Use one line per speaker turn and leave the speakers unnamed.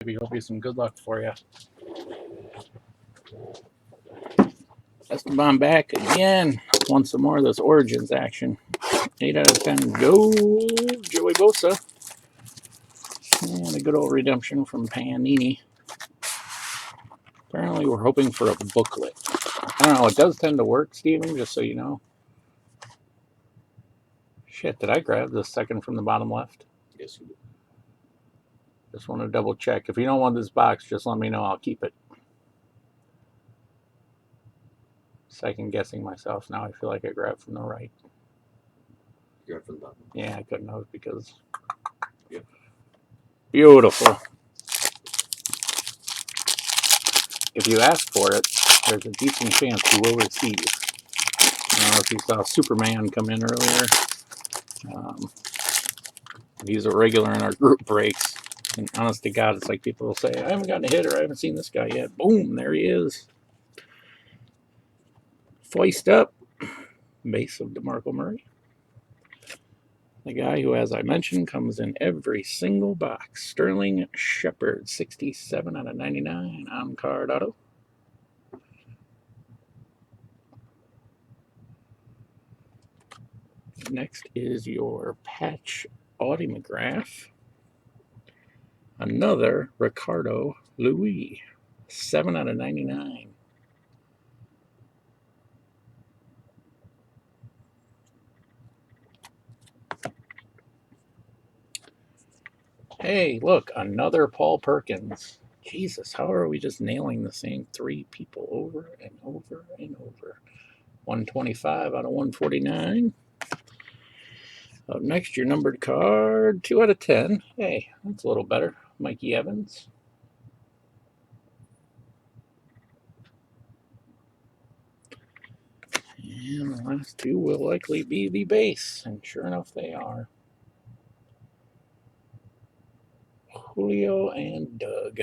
Maybe it'll be some good luck for you. Estebahn back again. Want some more of this Origins action. 8 out of 10. Go, Joey Bosa. And a good old redemption from Panini. Apparently, we're hoping for a booklet. I don't know. It does tend to work, Steven, just so you know. Shit, did I grab the second from the bottom left?
Yes, you did.
Just want to double check. If you don't want this box, just let me know. I'll keep it. Second guessing myself. Now I feel like I grabbed from the right.
Grab from the bottom.
Yeah, I couldn't know because.
Yep.
Beautiful. If you ask for it, there's a decent chance you will receive. I don't know if you saw Superman come in earlier. He's a regular in our group breaks. And honest to God, it's like people will say, I haven't gotten a hit or I haven't seen this guy yet. Boom, there he is. Foist up. Base of DeMarco Murray. The guy who, as I mentioned, comes in every single box. Sterling Shepard, 67 out of 99 on card auto. Next is your patch autograph. Another Ricardo Louis, 7 out of 99. Hey, look, another Paul Perkins. Jesus, how are we just nailing the same 3 people over and over and over? 125 out of 149. Up next, your numbered card, 2 out of 10. Hey, that's a little better. Mikey Evans. And the last 2 will likely be the base. And sure enough, they are. Julio and Doug.